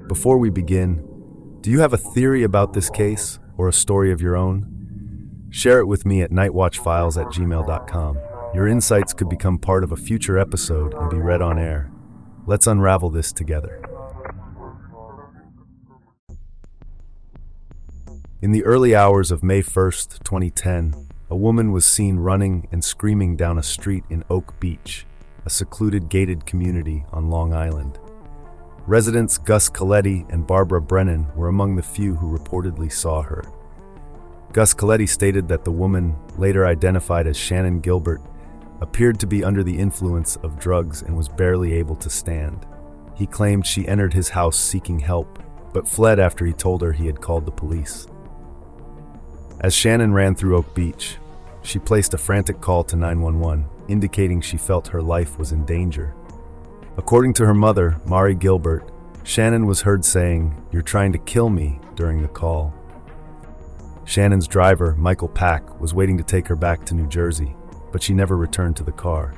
Before we begin, do you have a theory about this case or a story of your own? Share it with me at nightwatchfiles@gmail.com. Your insights could become part of a future episode and be read on air. Let's unravel this together. In the early hours of May 1st, 2010, a woman was seen running and screaming down a street in Oak Beach, a secluded gated community on Long Island. Residents Gus Coletti and Barbara Brennan were among the few who reportedly saw her. Gus Coletti stated that the woman, later identified as Shannon Gilbert, appeared to be under the influence of drugs and was barely able to stand. He claimed she entered his house seeking help, but fled after he told her he had called the police. As Shannon ran through Oak Beach, she placed a frantic call to 911, indicating she felt her life was in danger. According to her mother, Mari Gilbert, Shannon was heard saying, "You're trying to kill me," during the call. Shannon's driver, Michael Pack, was waiting to take her back to New Jersey, but she never returned to the car.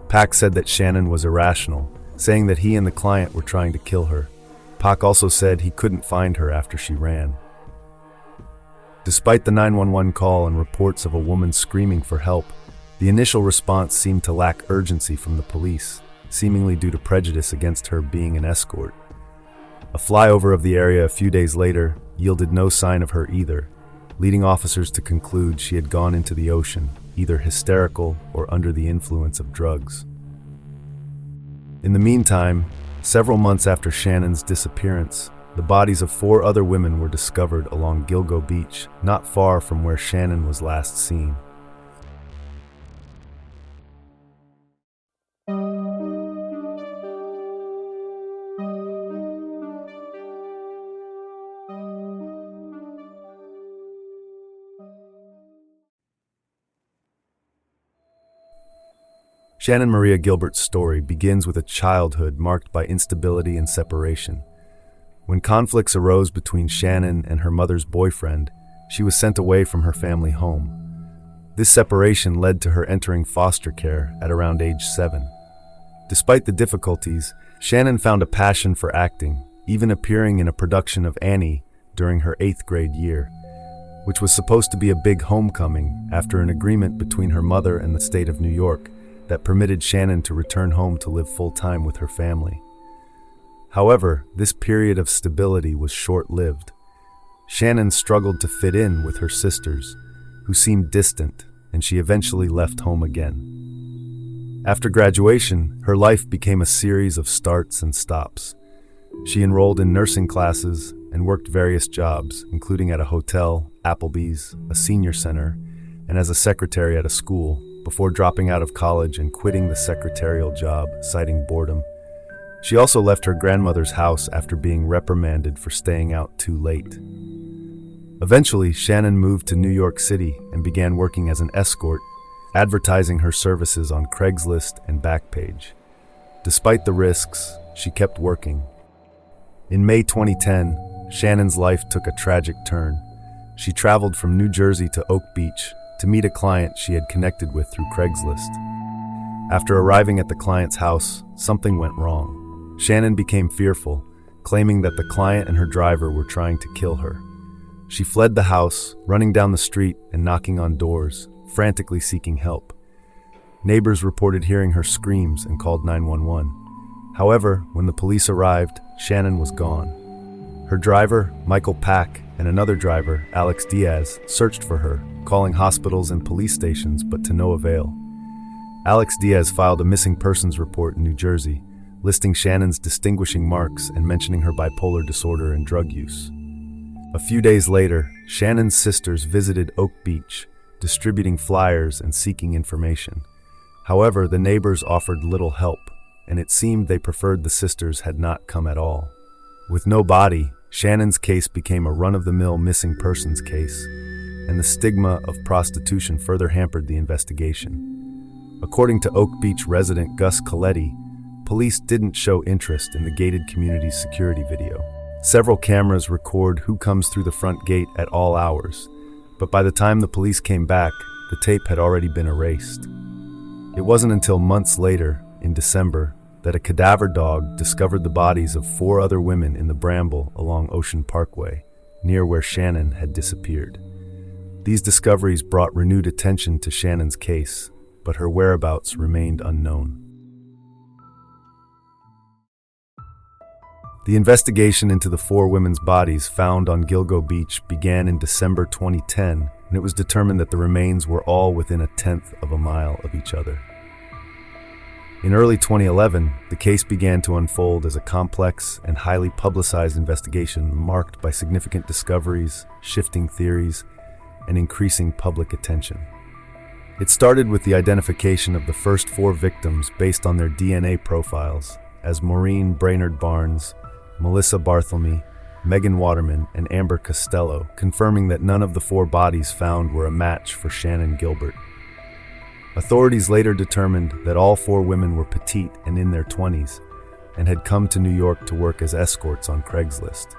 Pack said that Shannon was irrational, saying that he and the client were trying to kill her. Pack also said he couldn't find her after she ran. Despite the 911 call and reports of a woman screaming for help, the initial response seemed to lack urgency from the police, seemingly due to prejudice against her being an escort. A flyover of the area a few days later yielded no sign of her either, leading officers to conclude she had gone into the ocean, either hysterical or under the influence of drugs. In the meantime, several months after Shannon's disappearance, the bodies of 4 other women were discovered along Gilgo Beach, not far from where Shannon was last seen. Shannon Maria Gilbert's story begins with a childhood marked by instability and separation. When conflicts arose between Shannon and her mother's boyfriend, she was sent away from her family home. This separation led to her entering foster care at around age 7. Despite the difficulties, Shannon found a passion for acting, even appearing in a production of Annie during her 8th grade year, which was supposed to be a big homecoming after an agreement between her mother and the state of New York that permitted Shannon to return home to live full-time with her family. However, this period of stability was short-lived. Shannon struggled to fit in with her sisters, who seemed distant, and she eventually left home again. After graduation, her life became a series of starts and stops. She enrolled in nursing classes and worked various jobs, including at a hotel, Applebee's, a senior center, and as a secretary at a school, before dropping out of college and quitting the secretarial job, citing boredom. She also left her grandmother's house after being reprimanded for staying out too late. Eventually, Shannon moved to New York City and began working as an escort, advertising her services on Craigslist and Backpage. Despite the risks, she kept working. In May 2010, Shannon's life took a tragic turn. She traveled from New Jersey to Oak Beach to meet a client she had connected with through Craigslist. After arriving at the client's house, something went wrong. Shannon became fearful, claiming that the client and her driver were trying to kill her. She fled the house, running down the street and knocking on doors, frantically seeking help. Neighbors reported hearing her screams and called 911. However, when the police arrived, Shannon was gone. Her driver, Michael Pack, and another driver, Alex Diaz, searched for her, calling hospitals and police stations, but to no avail. Alex Diaz filed a missing persons report in New Jersey, listing Shannon's distinguishing marks and mentioning her bipolar disorder and drug use. A few days later, Shannon's sisters visited Oak Beach, distributing flyers and seeking information. However, the neighbors offered little help, and it seemed they preferred the sisters had not come at all. With no body, Shannon's case became a run-of-the-mill missing persons case, and the stigma of prostitution further hampered the investigation. According to Oak Beach resident Gus Coletti, police didn't show interest in the gated community's security video. Several cameras record who comes through the front gate at all hours, but by the time the police came back, the tape had already been erased. It wasn't until months later, in December, that a cadaver dog discovered the bodies of 4 other women in the bramble along Ocean Parkway, near where Shannon had disappeared. These discoveries brought renewed attention to Shannon's case, but her whereabouts remained unknown. The investigation into the 4 women's bodies found on Gilgo Beach began in December 2010, and it was determined that the remains were all within 1/10 of a mile of each other. In early 2011, the case began to unfold as a complex and highly publicized investigation marked by significant discoveries, shifting theories, and increasing public attention. It started with the identification of the first 4 victims based on their DNA profiles as Maureen Brainerd Barnes, Melissa Barthelme, Megan Waterman, and Amber Costello, confirming that none of the 4 bodies found were a match for Shannon Gilbert. Authorities later determined that all 4 women were petite and in their 20s and had come to New York to work as escorts on Craigslist.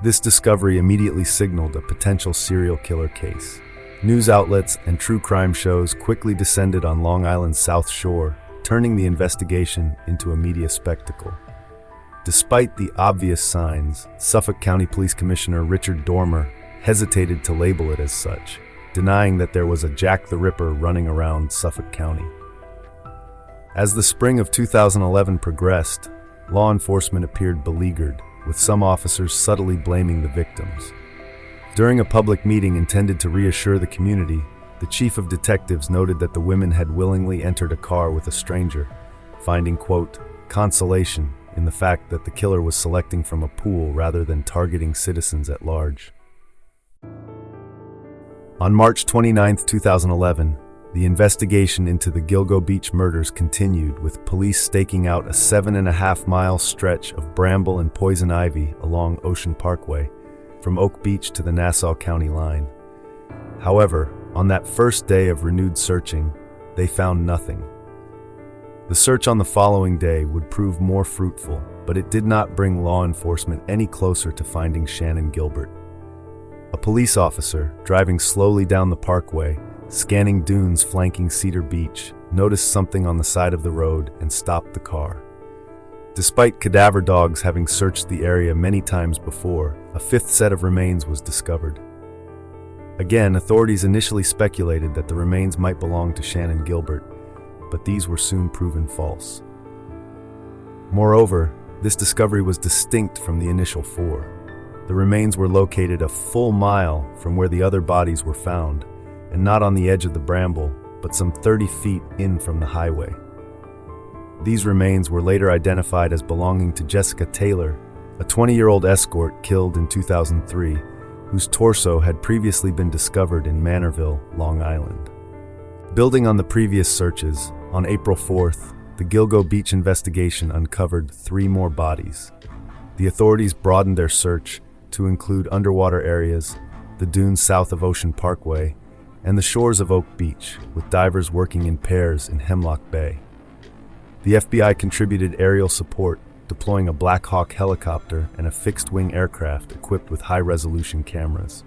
This discovery immediately signaled a potential serial killer case. News outlets and true crime shows quickly descended on Long Island's South Shore, turning the investigation into a media spectacle. Despite the obvious signs, Suffolk County Police Commissioner Richard Dormer hesitated to label it as such, denying that there was a Jack the Ripper running around Suffolk County. As the spring of 2011 progressed, law enforcement appeared beleaguered, with some officers subtly blaming the victims. During a public meeting intended to reassure the community, the chief of detectives noted that the women had willingly entered a car with a stranger, finding, quote, consolation in the fact that the killer was selecting from a pool rather than targeting citizens at large. On March 29, 2011, the investigation into the Gilgo Beach murders continued, with police staking out a 7.5-mile stretch of bramble and poison ivy along Ocean Parkway, from Oak Beach to the Nassau County line. However, on that first day of renewed searching, they found nothing. The search on the following day would prove more fruitful, but it did not bring law enforcement any closer to finding Shannon Gilbert. A police officer, driving slowly down the parkway, scanning dunes flanking Cedar Beach, noticed something on the side of the road and stopped the car. Despite cadaver dogs having searched the area many times before, a 5th set of remains was discovered. Again, authorities initially speculated that the remains might belong to Shannon Gilbert, but these were soon proven false. Moreover, this discovery was distinct from the initial 4. The remains were located a full mile from where the other bodies were found, and not on the edge of the bramble, but some 30 feet in from the highway. These remains were later identified as belonging to Jessica Taylor, a 20-year-old escort killed in 2003, whose torso had previously been discovered in Manorville, Long Island. Building on the previous searches, on April 4th, the Gilgo Beach investigation uncovered 3 more bodies. The authorities broadened their search to include underwater areas, the dunes south of Ocean Parkway, and the shores of Oak Beach, with divers working in pairs in Hemlock Bay. The FBI contributed aerial support, deploying a Black Hawk helicopter and a fixed-wing aircraft equipped with high-resolution cameras.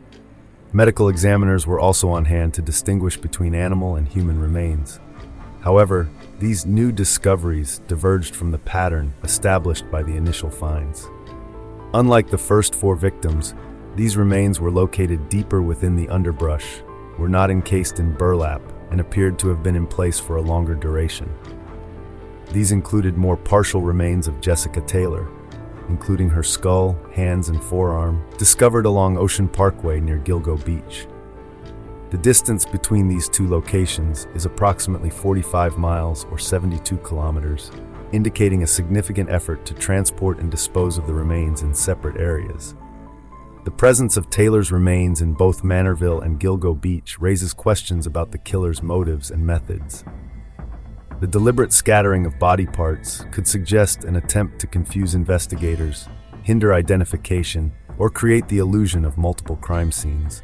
Medical examiners were also on hand to distinguish between animal and human remains. However, these new discoveries diverged from the pattern established by the initial finds. Unlike the first 4 victims, these remains were located deeper within the underbrush, were not encased in burlap, and appeared to have been in place for a longer duration. These included more partial remains of Jessica Taylor, including her skull, hands, and forearm, discovered along Ocean Parkway near Gilgo Beach. The distance between these 2 locations is approximately 45 miles or 72 kilometers, indicating a significant effort to transport and dispose of the remains in separate areas. The presence of Taylor's remains in both Manorville and Gilgo Beach raises questions about the killer's motives and methods. The deliberate scattering of body parts could suggest an attempt to confuse investigators, hinder identification, or create the illusion of multiple crime scenes.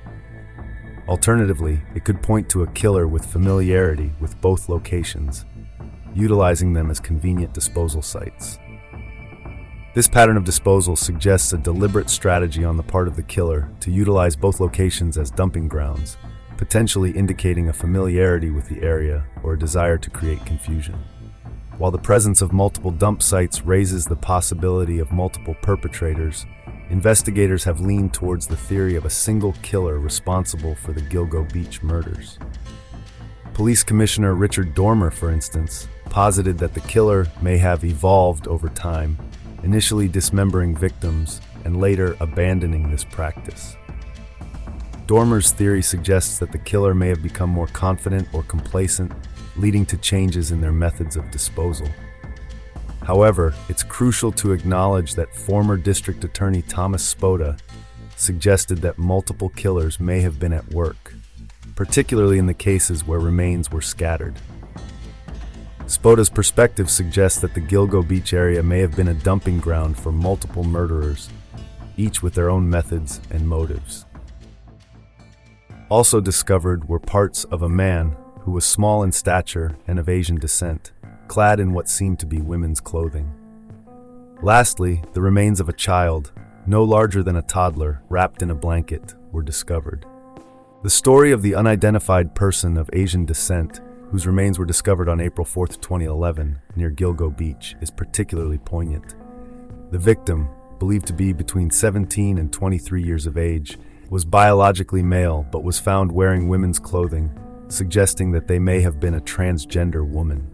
Alternatively, it could point to a killer with familiarity with both locations, utilizing them as convenient disposal sites. This pattern of disposal suggests a deliberate strategy on the part of the killer to utilize both locations as dumping grounds, potentially indicating a familiarity with the area or a desire to create confusion. While the presence of multiple dump sites raises the possibility of multiple perpetrators, investigators have leaned towards the theory of a single killer responsible for the Gilgo Beach murders. Police Commissioner Richard Dormer, for instance, posited that the killer may have evolved over time, initially dismembering victims and later abandoning this practice. Dormer's theory suggests that the killer may have become more confident or complacent, leading to changes in their methods of disposal. However, it's crucial to acknowledge that former District Attorney Thomas Spoda suggested that multiple killers may have been at work, particularly in the cases where remains were scattered. Spoda's perspective suggests that the Gilgo Beach area may have been a dumping ground for multiple murderers, each with their own methods and motives. Also discovered were parts of a man who was small in stature and of Asian descent, clad in what seemed to be women's clothing. Lastly, the remains of a child, no larger than a toddler, wrapped in a blanket, were discovered. The story of the unidentified person of Asian descent, whose remains were discovered on April 4, 2011, near Gilgo Beach, is particularly poignant. The victim, believed to be between 17 and 23 years of age, was biologically male but was found wearing women's clothing, suggesting that they may have been a transgender woman.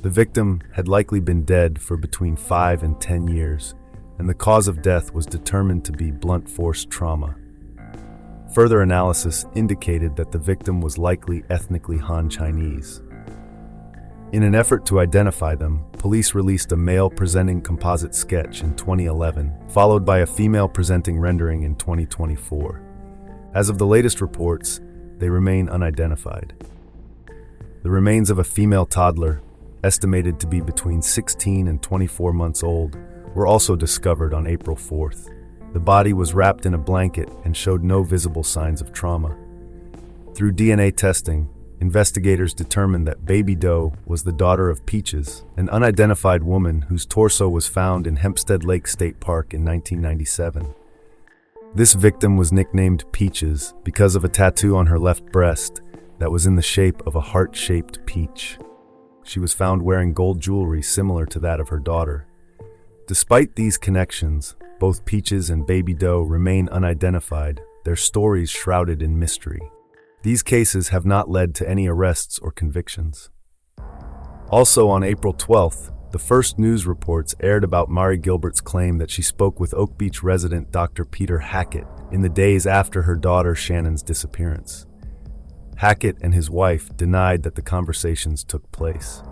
The victim had likely been dead for between 5 and 10 years, and the cause of death was determined to be blunt force trauma. Further analysis indicated that the victim was likely ethnically Han Chinese. In an effort to identify them, police released a male-presenting composite sketch in 2011, followed by a female-presenting rendering in 2024. As of the latest reports, they remain unidentified. The remains of a female toddler, estimated to be between 16 and 24 months old, were also discovered on April 4th. The body was wrapped in a blanket and showed no visible signs of trauma. Through DNA testing, investigators determined that Baby Doe was the daughter of Peaches, an unidentified woman whose torso was found in Hempstead Lake State Park in 1997. This victim was nicknamed Peaches because of a tattoo on her left breast that was in the shape of a heart-shaped peach. She was found wearing gold jewelry similar to that of her daughter. Despite these connections, both Peaches and Baby Doe remain unidentified, their stories shrouded in mystery. These cases have not led to any arrests or convictions. Also on April 12th, the first news reports aired about Mari Gilbert's claim that she spoke with Oak Beach resident Dr. Peter Hackett in the days after her daughter Shannon's disappearance. Hackett and his wife denied that the conversations took place.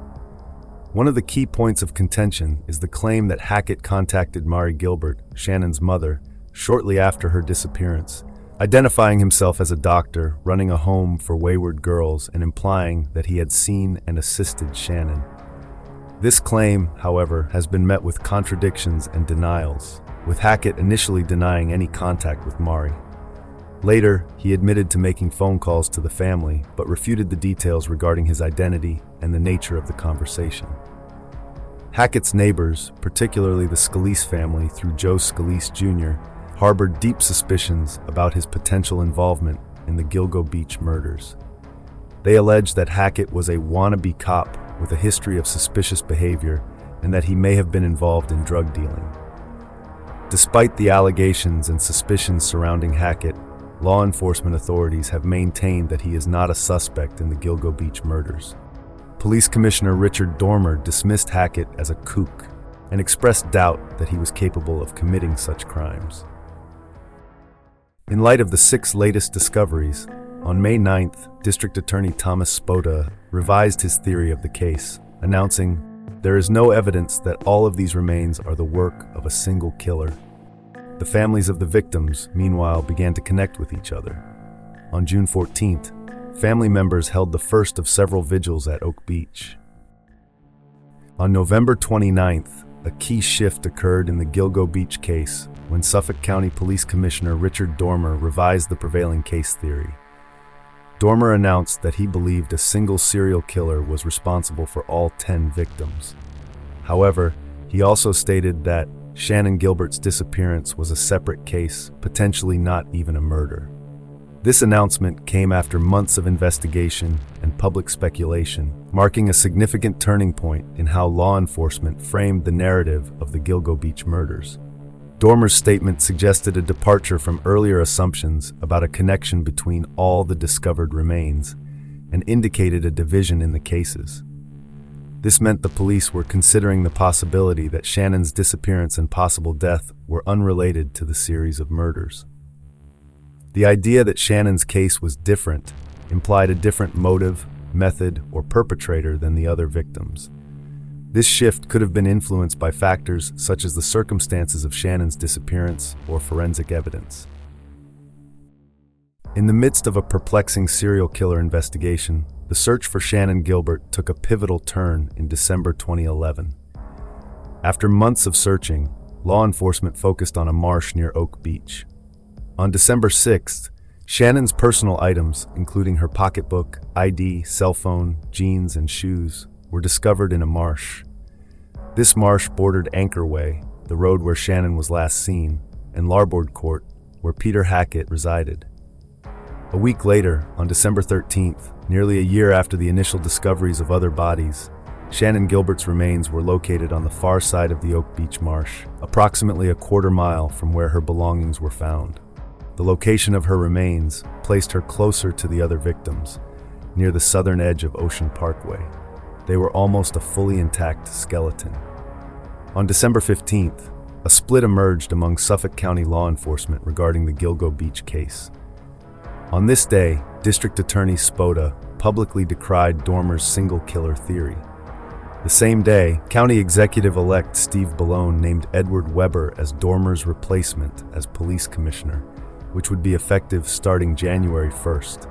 One of the key points of contention is the claim that Hackett contacted Mari Gilbert, Shannon's mother, shortly after her disappearance, identifying himself as a doctor running a home for wayward girls and implying that he had seen and assisted Shannon. This claim, however, has been met with contradictions and denials, with Hackett initially denying any contact with Mari. Later, he admitted to making phone calls to the family, but refuted the details regarding his identity and the nature of the conversation. Hackett's neighbors, particularly the Scalise family through Joe Scalise Jr., harbored deep suspicions about his potential involvement in the Gilgo Beach murders. They alleged that Hackett was a wannabe cop with a history of suspicious behavior and that he may have been involved in drug dealing. Despite the allegations and suspicions surrounding Hackett, law enforcement authorities have maintained that he is not a suspect in the Gilgo Beach murders. Police Commissioner Richard Dormer dismissed Hackett as a kook and expressed doubt that he was capable of committing such crimes. In light of the 6 latest discoveries, on May 9th, District Attorney Thomas Spoda revised his theory of the case, announcing, "There is no evidence that all of these remains are the work of a single killer." The families of the victims, meanwhile, began to connect with each other. On June 14th, family members held the first of several vigils at Oak Beach. On November 29th, a key shift occurred in the Gilgo Beach case when Suffolk County Police Commissioner Richard Dormer revised the prevailing case theory. Dormer announced that he believed a single serial killer was responsible for all 10 victims. However, he also stated that Shannon Gilbert's disappearance was a separate case, potentially not even a murder. This announcement came after months of investigation and public speculation, marking a significant turning point in how law enforcement framed the narrative of the Gilgo Beach murders. Dormer's statement suggested a departure from earlier assumptions about a connection between all the discovered remains and indicated a division in the cases. This meant the police were considering the possibility that Shannon's disappearance and possible death were unrelated to the series of murders. The idea that Shannon's case was different implied a different motive, method, or perpetrator than the other victims. This shift could have been influenced by factors such as the circumstances of Shannon's disappearance or forensic evidence. In the midst of a perplexing serial killer investigation, the search for Shannon Gilbert took a pivotal turn in December 2011. After months of searching, law enforcement focused on a marsh near Oak Beach. On December 6th, Shannon's personal items, including her pocketbook, ID, cell phone, jeans, and shoes, were discovered in a marsh. This marsh bordered Anchor Way, the road where Shannon was last seen, and Larboard Court, where Peter Hackett resided. A week later, on December 13th, nearly a year after the initial discoveries of other bodies, Shannon Gilbert's remains were located on the far side of the Oak Beach Marsh, approximately a quarter-mile from where her belongings were found. The location of her remains placed her closer to the other victims, near the southern edge of Ocean Parkway. They were almost a fully intact skeleton. On December 15th, a split emerged among Suffolk County law enforcement regarding the Gilgo Beach case. On this day, District Attorney Spoda publicly decried Dormer's single-killer theory. The same day, County Executive-elect Steve Ballone named Edward Weber as Dormer's replacement as police commissioner, which would be effective starting January 1st.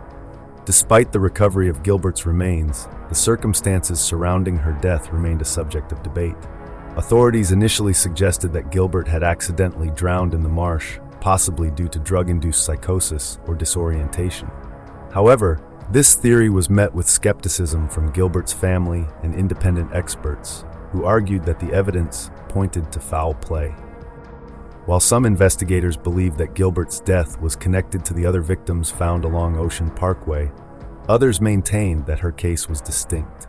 Despite the recovery of Gilbert's remains, the circumstances surrounding her death remained a subject of debate. Authorities initially suggested that Gilbert had accidentally drowned in the marsh, possibly due to drug-induced psychosis or disorientation. However, this theory was met with skepticism from Gilbert's family and independent experts, who argued that the evidence pointed to foul play. While some investigators believed that Gilbert's death was connected to the other victims found along Ocean Parkway, others maintained that her case was distinct.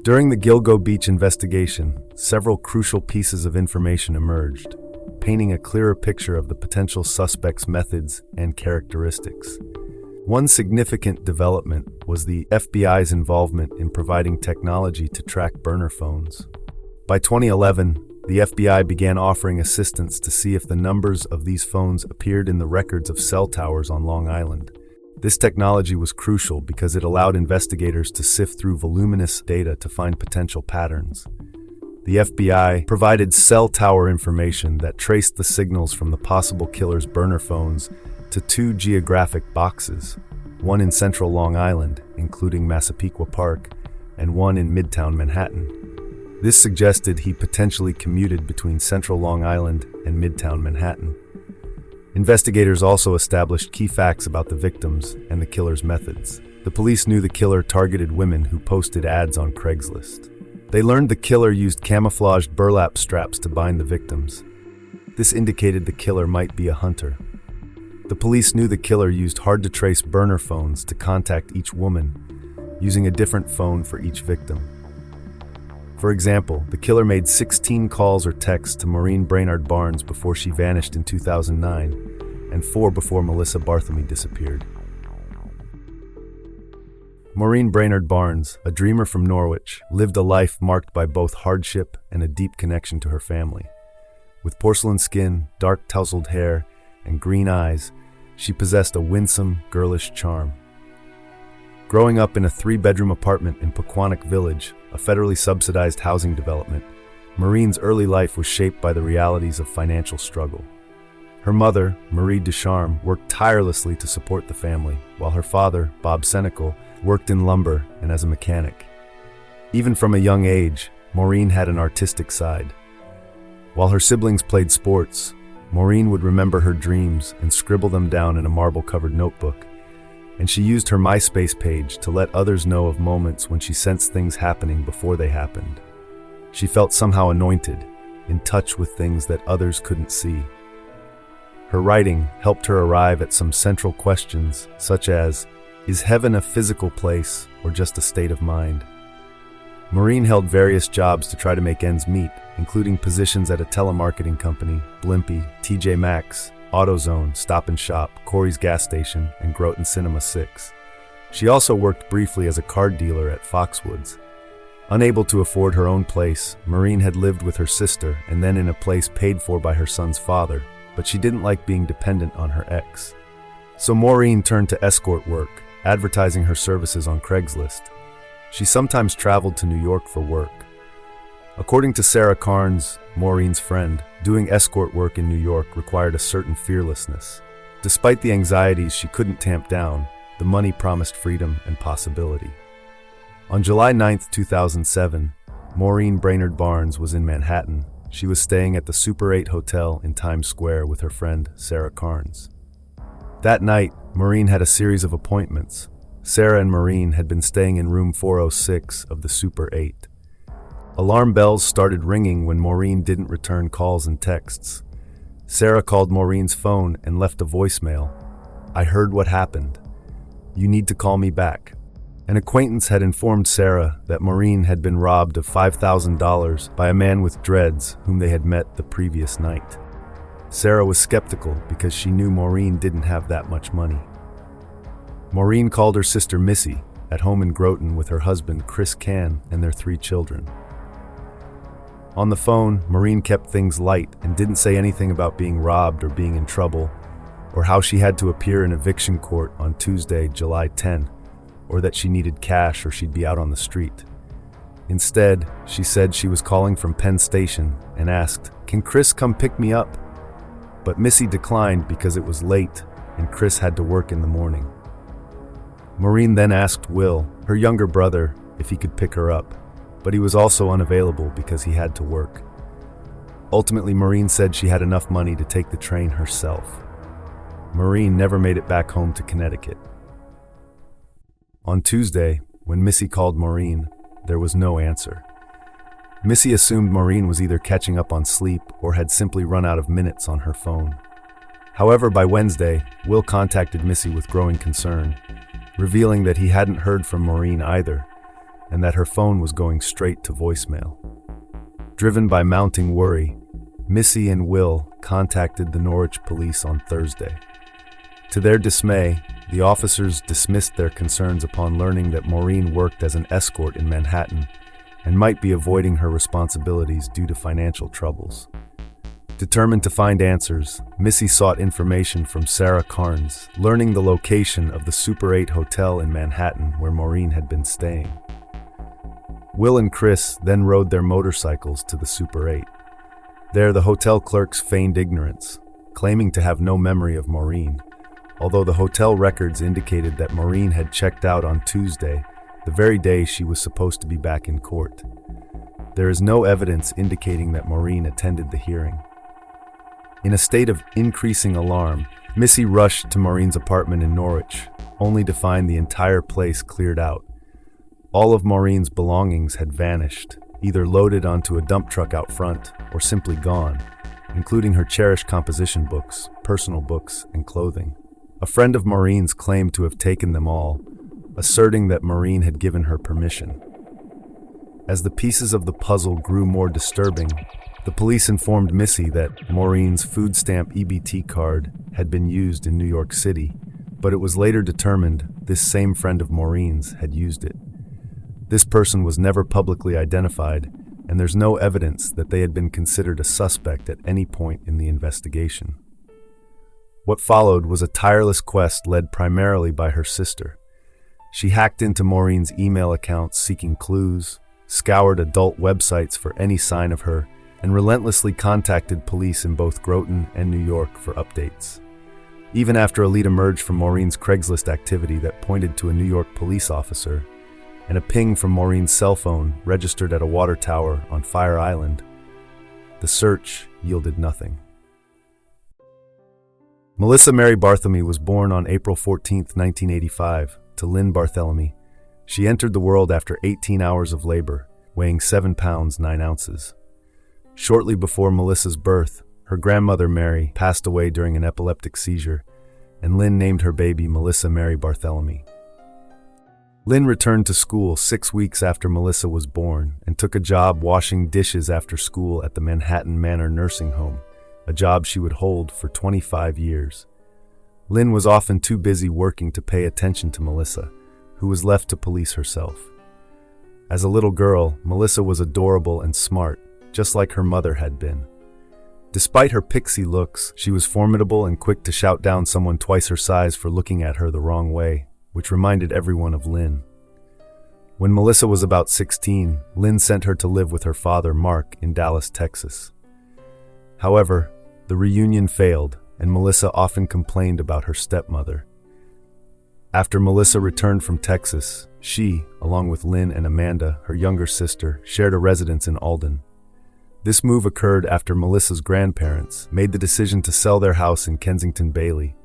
During the Gilgo Beach investigation, several crucial pieces of information emerged, painting a clearer picture of the potential suspect's methods and characteristics. One significant development was the FBI's involvement in providing technology to track burner phones. By 2011, the FBI began offering assistance to see if the numbers of these phones appeared in the records of cell towers on Long Island. This technology was crucial because it allowed investigators to sift through voluminous data to find potential patterns. The FBI provided cell tower information that traced the signals from the possible killer's burner phones to 2 geographic boxes, one in central Long Island, including Massapequa Park, and one in Midtown Manhattan. This suggested he potentially commuted between central Long Island and Midtown Manhattan. Investigators also established key facts about the victims and the killer's methods. The police knew the killer targeted women who posted ads on Craigslist. They learned the killer used camouflaged burlap straps to bind the victims. This indicated the killer might be a hunter. The police knew the killer used hard-to-trace burner phones to contact each woman, using a different phone for each victim. For example, the killer made 16 calls or texts to Maureen Brainard Barnes before she vanished in 2009, and 4 before Melissa Barthelme disappeared. Maureen Brainard Barnes, a dreamer from Norwich, lived a life marked by both hardship and a deep connection to her family. With porcelain skin, dark tousled hair, and green eyes, she possessed a winsome, girlish charm. Growing up in a 3-bedroom apartment in Pequannock Village, a federally subsidized housing development, Maureen's early life was shaped by the realities of financial struggle. Her mother, Marie Ducharme, worked tirelessly to support the family, while her father, Bob Senecal, worked in lumber and as a mechanic. Even from a young age, Maureen had an artistic side. While her siblings played sports, Maureen would remember her dreams and scribble them down in a marble-covered notebook. And she used her MySpace page to let others know of moments when she sensed things happening before they happened. She felt somehow anointed, in touch with things that others couldn't see. Her writing helped her arrive at some central questions, such as, Is heaven a physical place or just a state of mind? Maureen held various jobs to try to make ends meet, including positions at a telemarketing company, Blimpie, TJ Maxx, AutoZone, Stop and Shop, Corey's Gas Station, and Groton Cinema 6. She also worked briefly as a card dealer at Foxwoods. Unable to afford her own place, Maureen had lived with her sister and then in a place paid for by her son's father, but she didn't like being dependent on her ex. So Maureen turned to escort work, advertising her services on Craigslist. She sometimes traveled to New York for work. According to Sarah Carnes, Maureen's friend, doing escort work in New York required a certain fearlessness. Despite the anxieties she couldn't tamp down, the money promised freedom and possibility. On July 9, 2007, Maureen Brainerd Barnes was in Manhattan. She was staying at the Super 8 Hotel in Times Square with her friend Sarah Carnes. That night, Maureen had a series of appointments. Sarah and Maureen had been staying in room 406 of the Super 8. Alarm bells started ringing when Maureen didn't return calls and texts. Sarah called Maureen's phone and left a voicemail. "I heard what happened. You need to call me back." An acquaintance had informed Sarah that Maureen had been robbed of $5,000 by a man with dreads whom they had met the previous night. Sarah was skeptical because she knew Maureen didn't have that much money. Maureen called her sister Missy, at home in Groton with her husband Chris Can and their 3 children. On the phone, Maureen kept things light and didn't say anything about being robbed or being in trouble, or how she had to appear in eviction court on Tuesday, July 10, or that she needed cash or she'd be out on the street. Instead, she said she was calling from Penn Station and asked, "Can Chris come pick me up?" But Missy declined because it was late and Chris had to work in the morning. Maureen then asked Will, her younger brother, if he could pick her up, but he was also unavailable because he had to work. Ultimately, Maureen said she had enough money to take the train herself. Maureen never made it back home to Connecticut. On Tuesday, when Missy called Maureen, there was no answer. Missy assumed Maureen was either catching up on sleep or had simply run out of minutes on her phone. However, by Wednesday, Will contacted Missy with growing concern, revealing that he hadn't heard from Maureen either, and that her phone was going straight to voicemail. Driven by mounting worry, Missy and Will contacted the Norwich police on Thursday. To their dismay, the officers dismissed their concerns upon learning that Maureen worked as an escort in Manhattan and might be avoiding her responsibilities due to financial troubles. Determined to find answers, Missy sought information from Sarah Carnes, learning the location of the Super 8 Hotel in Manhattan where Maureen had been staying. Will and Chris then rode their motorcycles to the Super 8. There, the hotel clerks feigned ignorance, claiming to have no memory of Maureen, although the hotel records indicated that Maureen had checked out on Tuesday, the very day she was supposed to be back in court. There is no evidence indicating that Maureen attended the hearing. In a state of increasing alarm, Missy rushed to Maureen's apartment in Norwich, only to find the entire place cleared out. All of Maureen's belongings had vanished, either loaded onto a dump truck out front or simply gone, including her cherished composition books, personal books, and clothing. A friend of Maureen's claimed to have taken them all, asserting that Maureen had given her permission. As the pieces of the puzzle grew more disturbing, the police informed Missy that Maureen's food stamp EBT card had been used in New York City, but it was later determined this same friend of Maureen's had used it. This person was never publicly identified, and there's no evidence that they had been considered a suspect at any point in the investigation. What followed was a tireless quest led primarily by her sister. She hacked into Maureen's email accounts seeking clues, scoured adult websites for any sign of her, and relentlessly contacted police in both Groton and New York for updates. Even after a lead emerged from Maureen's Craigslist activity that pointed to a New York police officer, and a ping from Maureen's cell phone registered at a water tower on Fire Island, the search yielded nothing. Melissa Mary Barthelemy was born on April 14, 1985, to Lynn Barthelemy. She entered the world after 18 hours of labor, weighing 7 pounds 9 ounces. Shortly before Melissa's birth, her grandmother Mary passed away during an epileptic seizure, and Lynn named her baby Melissa Mary Barthelemy. Lynn returned to school 6 weeks after Melissa was born and took a job washing dishes after school at the Manhattan Manor nursing home, a job she would hold for 25 years. Lynn was often too busy working to pay attention to Melissa, who was left to police herself. As a little girl, Melissa was adorable and smart, just like her mother had been. Despite her pixie looks, she was formidable and quick to shout down someone twice her size for looking at her the wrong way, which reminded everyone of Lynn. When Melissa was about 16, Lynn sent her to live with her father, Mark, in Dallas, Texas. However, the reunion failed, and Melissa often complained about her stepmother. After Melissa returned from Texas, she, along with Lynn and Amanda, her younger sister, shared a residence in Alden. This move occurred after Melissa's grandparents made the decision to sell their house in Kensington Bailey.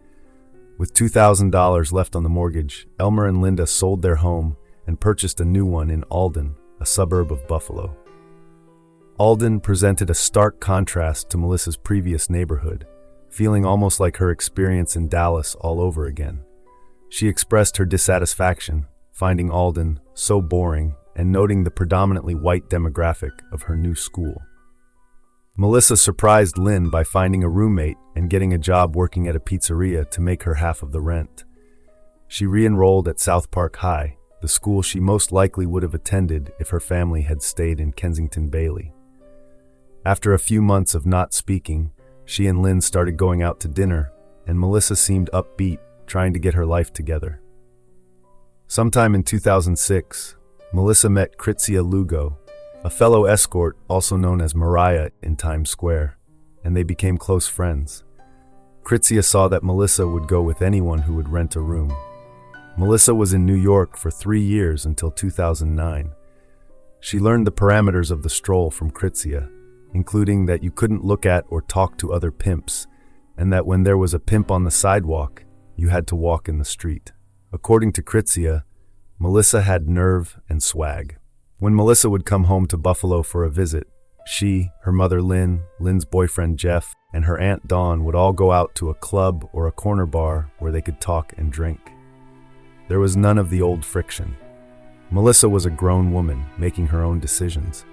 With $2,000 left on the mortgage, Elmer and Linda sold their home and purchased a new one in Alden, a suburb of Buffalo. Alden presented a stark contrast to Melissa's previous neighborhood, feeling almost like her experience in Dallas all over again. She expressed her dissatisfaction, finding Alden so boring and noting the predominantly white demographic of her new school. Melissa surprised Lynn by finding a roommate and getting a job working at a pizzeria to make her half of the rent. She re-enrolled at South Park High, the school she most likely would have attended if her family had stayed in Kensington Bailey. After a few months of not speaking, she and Lynn started going out to dinner, and Melissa seemed upbeat, trying to get her life together. Sometime in 2006, Melissa met Gilgo, a fellow escort also known as Mariah in Times Square, and they became close friends. Gilgo saw that Melissa would go with anyone who would rent a room. Melissa was in New York for 3 years until 2009. She learned the parameters of the stroll from Gilgo, including that you couldn't look at or talk to other pimps, and that when there was a pimp on the sidewalk, you had to walk in the street. According to Gilgo, Melissa had nerve and swag. When Melissa would come home to Buffalo for a visit, she, her mother Lynn, Lynn's boyfriend Jeff, and her aunt Dawn would all go out to a club or a corner bar where they could talk and drink. There was none of the old friction. Melissa was a grown woman, making her own decisions.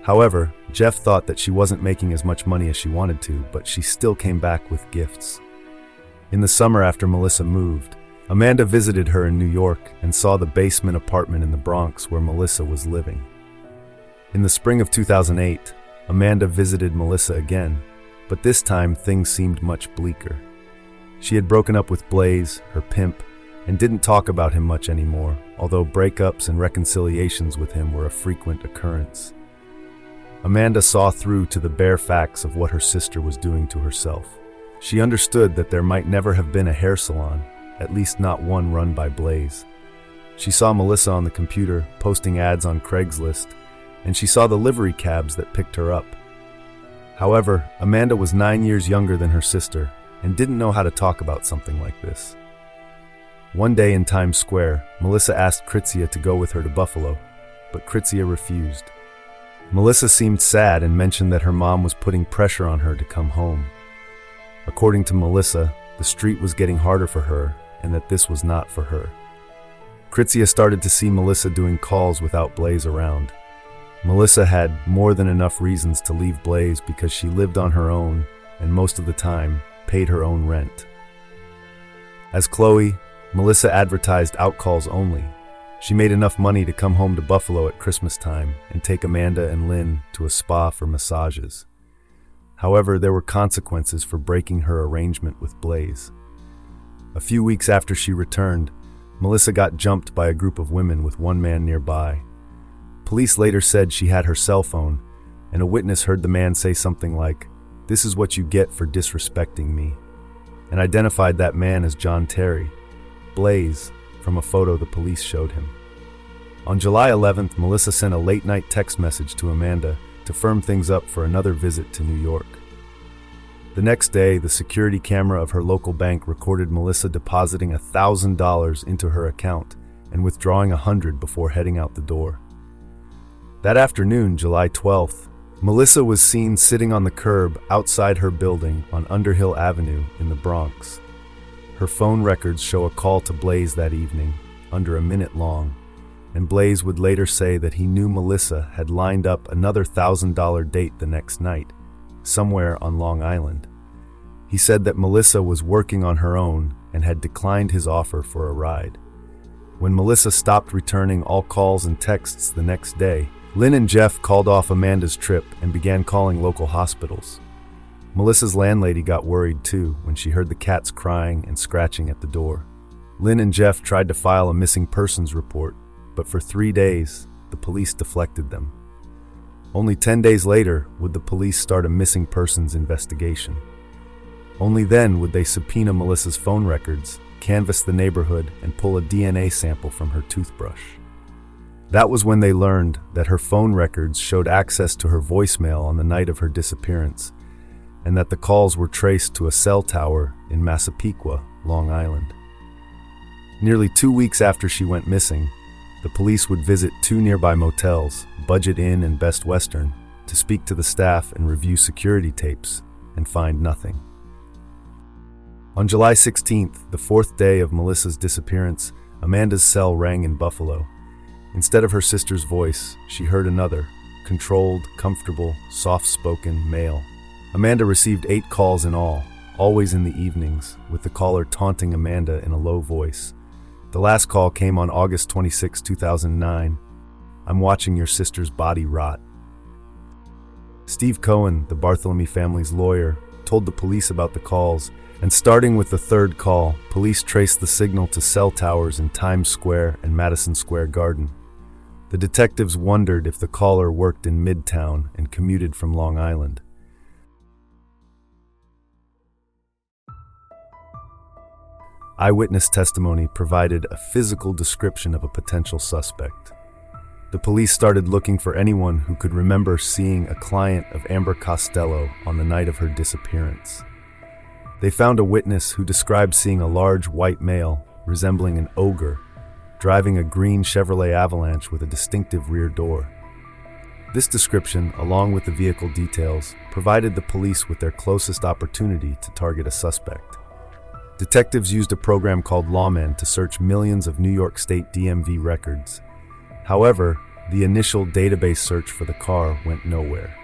However, Jeff thought that she wasn't making as much money as she wanted to, but she still came back with gifts. In the summer after Melissa moved, Amanda visited her in New York and saw the basement apartment in the Bronx where Melissa was living. In the spring of 2008, Amanda visited Melissa again, but this time things seemed much bleaker. She had broken up with Blaze, her pimp, and didn't talk about him much anymore, although breakups and reconciliations with him were a frequent occurrence. Amanda saw through to the bare facts of what her sister was doing to herself. She understood that there might never have been a hair salon, at least not one run by Blaze. She saw Melissa on the computer posting ads on Craigslist, and she saw the livery cabs that picked her up. However, Amanda was 9 years younger than her sister and didn't know how to talk about something like this. One day in Times Square, Melissa asked Gilgo to go with her to Buffalo, but Gilgo refused. Melissa seemed sad and mentioned that her mom was putting pressure on her to come home. According to Melissa, the street was getting harder for her and that this was not for her. Gilgo started to see Melissa doing calls without Blaze around. Melissa had more than enough reasons to leave Blaze because she lived on her own and most of the time paid her own rent. As Chloe, Melissa advertised outcalls only. She made enough money to come home to Buffalo at Christmas time and take Amanda and Lynn to a spa for massages. However, there were consequences for breaking her arrangement with Blaze. A few weeks after she returned, Melissa got jumped by a group of women with one man nearby. Police later said she had her cell phone, and a witness heard the man say something like, "This is what you get for disrespecting me," and identified that man as John Terry, Blaze, from a photo the police showed him. On July 11th, Melissa sent a late-night text message to Amanda to firm things up for another visit to New York. The next day, the security camera of her local bank recorded Melissa depositing $1,000 into her account and withdrawing $100 before heading out the door. That afternoon, July 12th, Melissa was seen sitting on the curb outside her building on Underhill Avenue in the Bronx. Her phone records show a call to Blaze that evening, under a minute long, and Blaze would later say that he knew Melissa had lined up another $1,000 date the next night, somewhere on Long Island. He said that Melissa was working on her own and had declined his offer for a ride. When Melissa stopped returning all calls and texts the next day, Lynn and Jeff called off Amanda's trip and began calling local hospitals. Melissa's landlady got worried too when she heard the cats crying and scratching at the door. Lynn and Jeff tried to file a missing persons report, but for 3 days, the police deflected them. Only 10 days later would the police start a missing persons investigation. Only then would they subpoena Melissa's phone records, canvass the neighborhood, and pull a DNA sample from her toothbrush. That was when they learned that her phone records showed access to her voicemail on the night of her disappearance, and that the calls were traced to a cell tower in Massapequa, Long Island. Nearly 2 weeks after she went missing, the police would visit 2 nearby motels, Budget Inn and Best Western, to speak to the staff and review security tapes, and find nothing. On July 16th, the 4th day of Melissa's disappearance, Amanda's cell rang in Buffalo. Instead of her sister's voice, she heard another, controlled, comfortable, soft-spoken male. Amanda received 8 calls in all, always in the evenings, with the caller taunting Amanda in a low voice. The last call came on August 26, 2009. "I'm watching your sister's body rot." Steve Cohen, the Bartholomew family's lawyer, told the police about the calls, and starting with the 3rd call, police traced the signal to cell towers in Times Square and Madison Square Garden. The detectives wondered if the caller worked in Midtown and commuted from Long Island. Eyewitness testimony provided a physical description of a potential suspect. The police started looking for anyone who could remember seeing a client of Amber Costello on the night of her disappearance. They found a witness who described seeing a large white male, resembling an ogre, driving a green Chevrolet Avalanche with a distinctive rear door. This description, along with the vehicle details, provided the police with their closest opportunity to target a suspect. Detectives used a program called Lawman to search millions of New York State DMV records. However, the initial database search for the car went nowhere.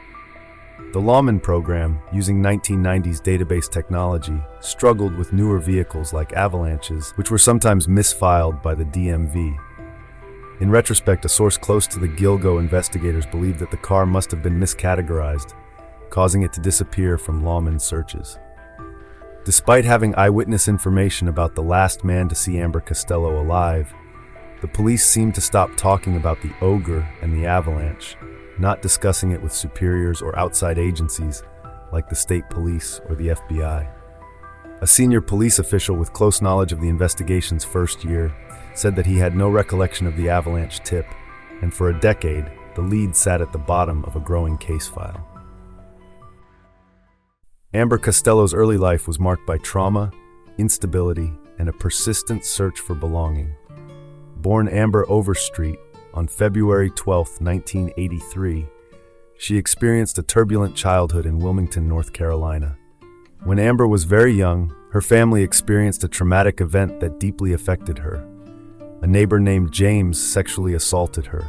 The Lawman program, using 1990s database technology, struggled with newer vehicles like Avalanches, which were sometimes misfiled by the DMV. In retrospect, a source close to the Gilgo investigators believed that the car must have been miscategorized, causing it to disappear from Lawman's searches. Despite having eyewitness information about the last man to see Amber Costello alive, the police seemed to stop talking about the ogre and the Avalanche, not discussing it with superiors or outside agencies like the state police or the FBI. A senior police official with close knowledge of the investigation's first year said that he had no recollection of the Avalanche tip, and for a decade, the lead sat at the bottom of a growing case file. Amber Costello's early life was marked by trauma, instability, and a persistent search for belonging. Born Amber Overstreet on February 12, 1983, she experienced a turbulent childhood in Wilmington, North Carolina. When Amber was very young, her family experienced a traumatic event that deeply affected her. A neighbor named James sexually assaulted her.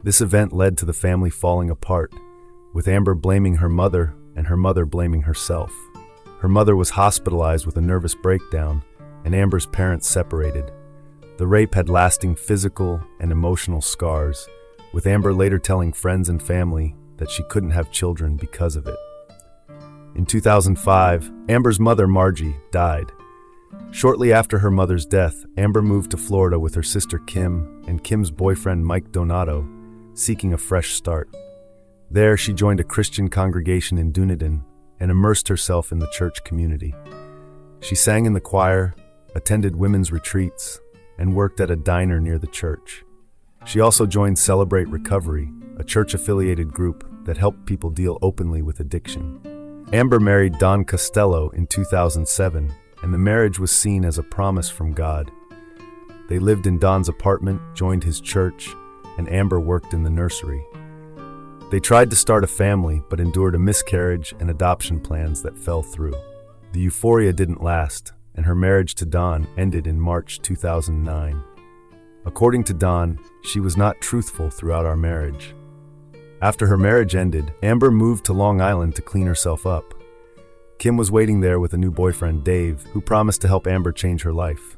This event led to the family falling apart, with Amber blaming her mother and her mother blaming herself. Her mother was hospitalized with a nervous breakdown, and Amber's parents separated. The rape had lasting physical and emotional scars, with Amber later telling friends and family that she couldn't have children because of it. In 2005, Amber's mother, Margie, died. Shortly after her mother's death, Amber moved to Florida with her sister Kim and Kim's boyfriend Mike Donato, seeking a fresh start. There, she joined a Christian congregation in Dunedin and immersed herself in the church community. She sang in the choir, attended women's retreats, and worked at a diner near the church. She also joined Celebrate Recovery, a church-affiliated group that helped people deal openly with addiction. Amber married Don Costello in 2007, and the marriage was seen as a promise from God. They lived in Don's apartment, joined his church, and Amber worked in the nursery. They tried to start a family, but endured a miscarriage and adoption plans that fell through. The euphoria didn't last, and her marriage to Don ended in March 2009. According to Don, she was not truthful throughout our marriage. After her marriage ended, Amber moved to Long Island to clean herself up. Kim was waiting there with a new boyfriend, Dave, who promised to help Amber change her life.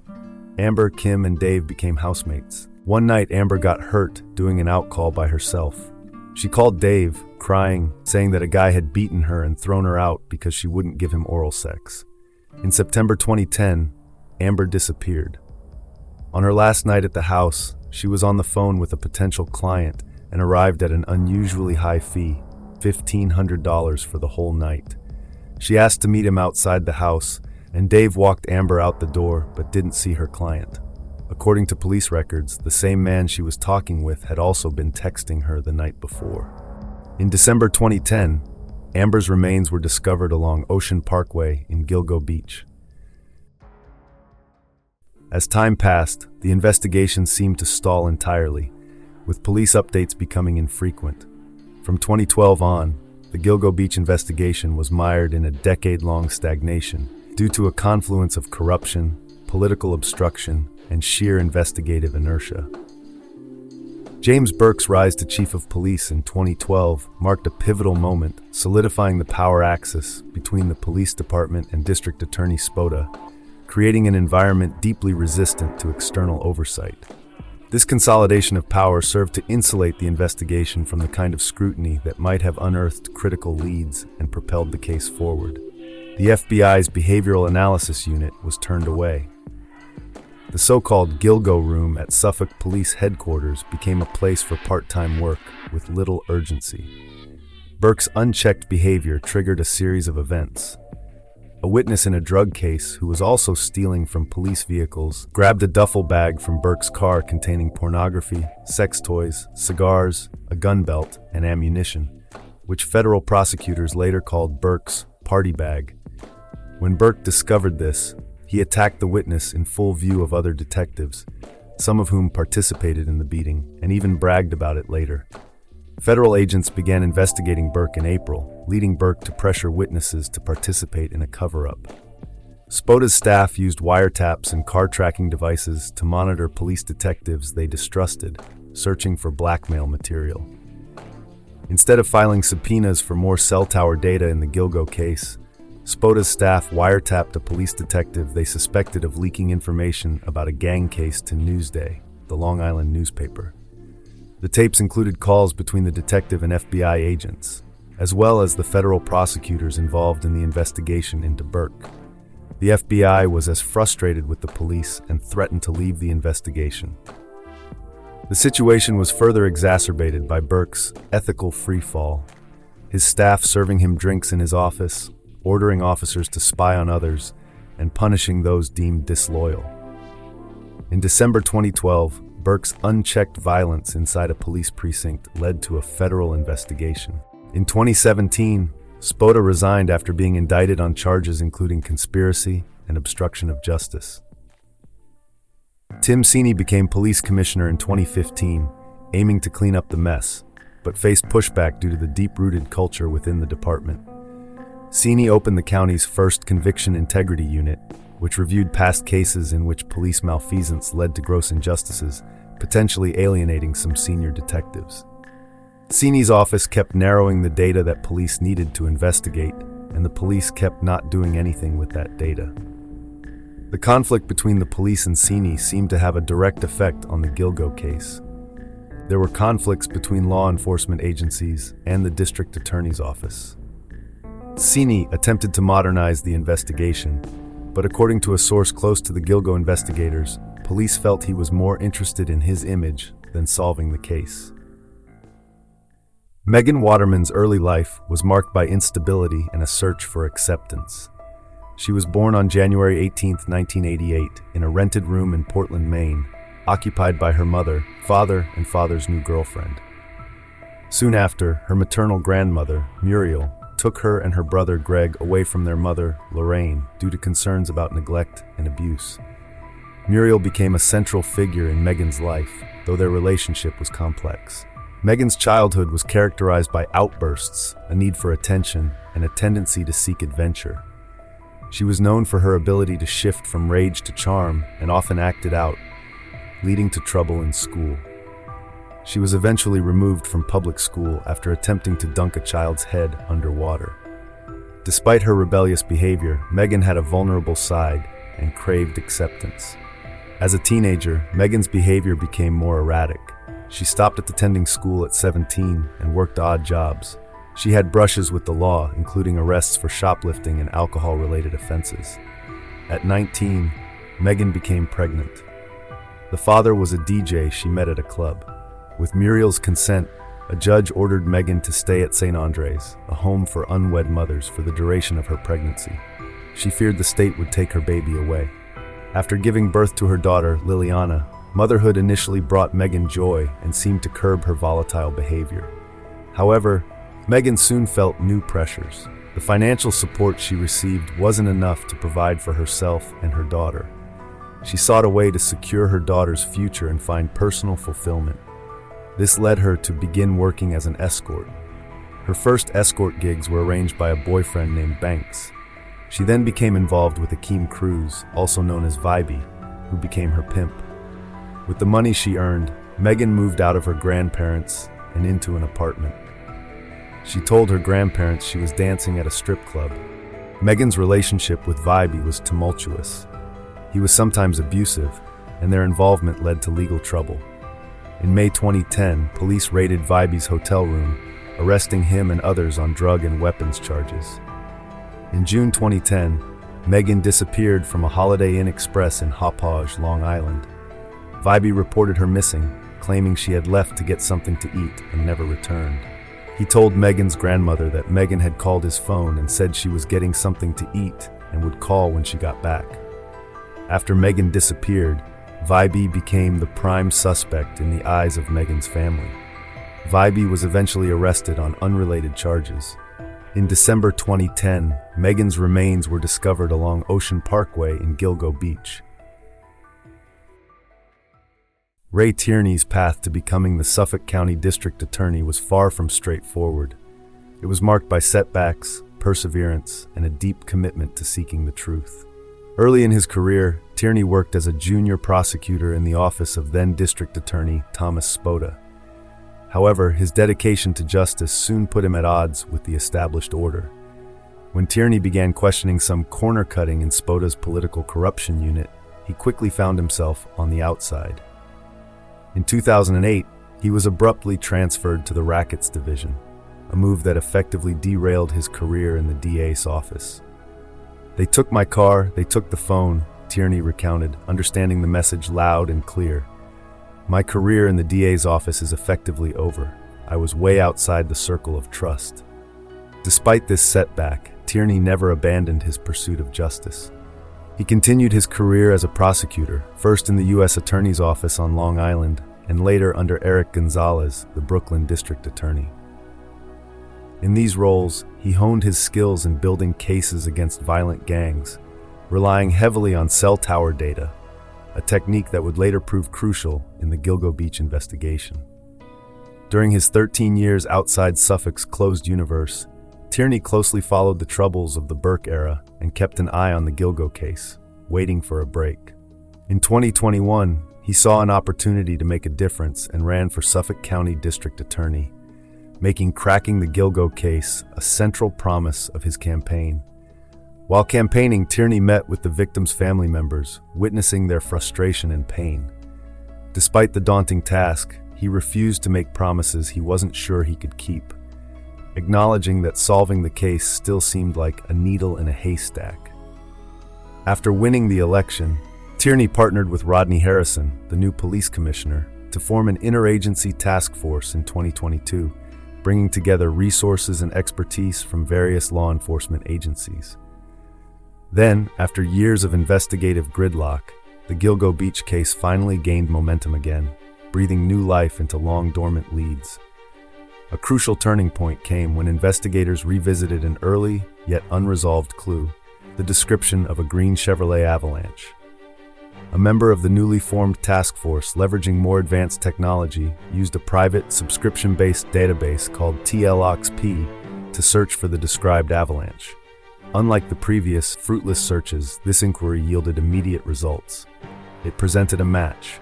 Amber, Kim, and Dave became housemates. One night, Amber got hurt doing an out call by herself. She called Dave, crying, saying that a guy had beaten her and thrown her out because she wouldn't give him oral sex. In September 2010, Amber disappeared. On her last night at the house, she was on the phone with a potential client and arrived at an unusually high fee, $1,500 for the whole night. She asked to meet him outside the house, and Dave walked Amber out the door but didn't see her client. According to police records, the same man she was talking with had also been texting her the night before. In December 2010, Amber's remains were discovered along Ocean Parkway in Gilgo Beach. As time passed, the investigation seemed to stall entirely, with police updates becoming infrequent. From 2012 on, the Gilgo Beach investigation was mired in a decade-long stagnation due to a confluence of corruption, political obstruction, and sheer investigative inertia. James Burke's rise to chief of police in 2012 marked a pivotal moment, solidifying the power axis between the police department and District Attorney Spota, creating an environment deeply resistant to external oversight. This consolidation of power served to insulate the investigation from the kind of scrutiny that might have unearthed critical leads and propelled the case forward. The FBI's Behavioral Analysis Unit was turned away. The so-called Gilgo Room at Suffolk Police Headquarters became a place for part-time work with little urgency. Burke's unchecked behavior triggered a series of events. A witness in a drug case, who was also stealing from police vehicles, grabbed a duffel bag from Burke's car containing pornography, sex toys, cigars, a gun belt, and ammunition, which federal prosecutors later called Burke's party bag. When Burke discovered this, he attacked the witness in full view of other detectives, some of whom participated in the beating, and even bragged about it later. Federal agents began investigating Burke in April, leading Burke to pressure witnesses to participate in a cover-up. Spota's staff used wiretaps and car tracking devices to monitor police detectives they distrusted, searching for blackmail material. Instead of filing subpoenas for more cell tower data in the Gilgo case, Spota's staff wiretapped a police detective they suspected of leaking information about a gang case to Newsday, the Long Island newspaper. The tapes included calls between the detective and FBI agents, as well as the federal prosecutors involved in the investigation into Burke. The FBI was as frustrated with the police and threatened to leave the investigation. The situation was further exacerbated by Burke's ethical freefall, his staff serving him drinks in his office, ordering officers to spy on others, and punishing those deemed disloyal. In December 2012, Burke's unchecked violence inside a police precinct led to a federal investigation. In 2017, Spota resigned after being indicted on charges including conspiracy and obstruction of justice. Tim Sini became police commissioner in 2015, aiming to clean up the mess, but faced pushback due to the deep-rooted culture within the department. Sini opened the county's first conviction integrity unit, which reviewed past cases in which police malfeasance led to gross injustices, potentially alienating some senior detectives. Sini's office kept narrowing the data that police needed to investigate, and the police kept not doing anything with that data. The conflict between the police and Sini seemed to have a direct effect on the Gilgo case. There were conflicts between law enforcement agencies and the district attorney's office. Sini attempted to modernize the investigation, but according to a source close to the Gilgo investigators, police felt he was more interested in his image than solving the case. Megan Waterman's early life was marked by instability and a search for acceptance. She was born on January 18, 1988, in a rented room in Portland, Maine, occupied by her mother, father, and father's new girlfriend. Soon after, her maternal grandmother, Muriel, took her and her brother Greg away from their mother, Lorraine, due to concerns about neglect and abuse. Muriel became a central figure in Megan's life, though their relationship was complex. Megan's childhood was characterized by outbursts, a need for attention, and a tendency to seek adventure. She was known for her ability to shift from rage to charm and often acted out, leading to trouble in school. She was eventually removed from public school after attempting to dunk a child's head underwater. Despite her rebellious behavior, Megan had a vulnerable side and craved acceptance. As a teenager, Megan's behavior became more erratic. She stopped attending school at 17 and worked odd jobs. She had brushes with the law, including arrests for shoplifting and alcohol-related offenses. At 19, Megan became pregnant. The father was a DJ she met at a club. With Muriel's consent, a judge ordered Megan to stay at St. Andre's, a home for unwed mothers, for the duration of her pregnancy. She feared the state would take her baby away. After giving birth to her daughter, Liliana, motherhood initially brought Megan joy and seemed to curb her volatile behavior. However, Megan soon felt new pressures. The financial support she received wasn't enough to provide for herself and her daughter. She sought a way to secure her daughter's future and find personal fulfillment. This led her to begin working as an escort. Her first escort gigs were arranged by a boyfriend named Banks. She then became involved with Akeem Cruz, also known as Vibey, who became her pimp. With the money she earned, Megan moved out of her grandparents and into an apartment. She told her grandparents she was dancing at a strip club. Megan's relationship with Vibey was tumultuous. He was sometimes abusive, and their involvement led to legal trouble. In May 2010, police raided Vibey's hotel room, arresting him and others on drug and weapons charges. In June 2010, Megan disappeared from a Holiday Inn Express in Hauppauge, Long Island. Vibey reported her missing, claiming she had left to get something to eat and never returned. He told Megan's grandmother that Megan had called his phone and said she was getting something to eat and would call when she got back. After Megan disappeared, Vibey became the prime suspect in the eyes of Megan's family. Vibey was eventually arrested on unrelated charges. In December 2010, Megan's remains were discovered along Ocean Parkway in Gilgo Beach. Ray Tierney's path to becoming the Suffolk County District Attorney was far from straightforward. It was marked by setbacks, perseverance, and a deep commitment to seeking the truth. Early in his career, Tierney worked as a junior prosecutor in the office of then District Attorney Thomas Spoda. However, his dedication to justice soon put him at odds with the established order. When Tierney began questioning some corner-cutting in Spoda's political corruption unit, he quickly found himself on the outside. In 2008, he was abruptly transferred to the Rackets Division, a move that effectively derailed his career in the DA's office. "They took my car, they took the phone," Tierney recounted, understanding the message loud and clear. "My career in the DA's office is effectively over. I was way outside the circle of trust." Despite this setback, Tierney never abandoned his pursuit of justice. He continued his career as a prosecutor, first in the U.S. Attorney's Office on Long Island, and later under Eric Gonzalez, the Brooklyn District Attorney. In these roles, he honed his skills in building cases against violent gangs, relying heavily on cell tower data, a technique that would later prove crucial in the Gilgo Beach investigation. During his 13 years outside Suffolk's closed universe, Tierney closely followed the troubles of the Burke era and kept an eye on the Gilgo case, waiting for a break. In 2021, he saw an opportunity to make a difference and ran for Suffolk County District Attorney, making cracking the Gilgo case a central promise of his campaign. While campaigning, Tierney met with the victims' family members, witnessing their frustration and pain. Despite the daunting task, he refused to make promises he wasn't sure he could keep, acknowledging that solving the case still seemed like a needle in a haystack. After winning the election, Tierney partnered with Rodney Harrison, the new police commissioner, to form an interagency task force in 2022, bringing together resources and expertise from various law enforcement agencies. Then, after years of investigative gridlock, the Gilgo Beach case finally gained momentum again, breathing new life into long-dormant leads. A crucial turning point came when investigators revisited an early, yet unresolved clue, the description of a green Chevrolet Avalanche. A member of the newly formed task force, leveraging more advanced technology, used a private, subscription-based database called TLOXP to search for the described avalanche. Unlike the previous, fruitless searches, this inquiry yielded immediate results. It presented a match.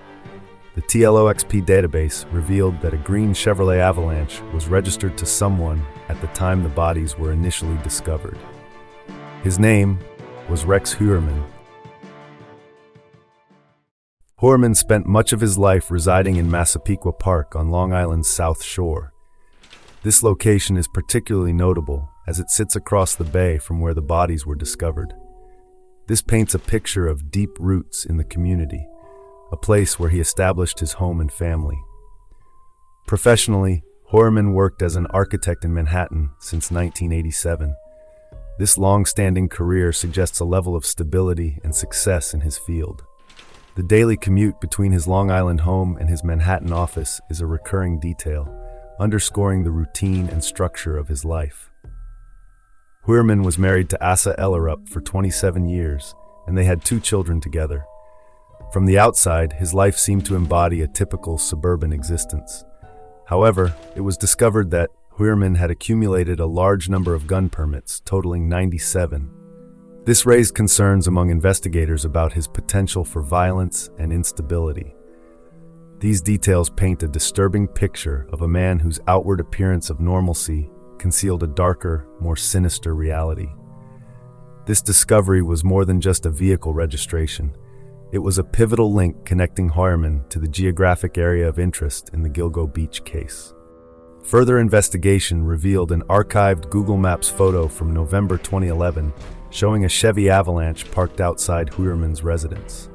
The TLOXP database revealed that a green Chevrolet Avalanche was registered to someone at the time the bodies were initially discovered. His name was Rex Heuermann. Heuermann spent much of his life residing in Massapequa Park on Long Island's South Shore. This location is particularly notable as it sits across the bay from where the bodies were discovered. This paints a picture of deep roots in the community, a place where he established his home and family. Professionally, Heuermann worked as an architect in Manhattan since 1987. This long-standing career suggests a level of stability and success in his field. The daily commute between his Long Island home and his Manhattan office is a recurring detail, underscoring the routine and structure of his life. Heuermann was married to Asa Ellerup for 27 years, and they had 2 children together. From the outside, his life seemed to embody a typical suburban existence. However, it was discovered that Heuermann had accumulated a large number of gun permits, totaling 97. This raised concerns among investigators about his potential for violence and instability. These details paint a disturbing picture of a man whose outward appearance of normalcy concealed a darker, more sinister reality. This discovery was more than just a vehicle registration. It was a pivotal link connecting Heuermann to the geographic area of interest in the Gilgo Beach case. Further investigation revealed an archived Google Maps photo from November 2011 showing a Chevy Avalanche parked outside Heuermann's residence.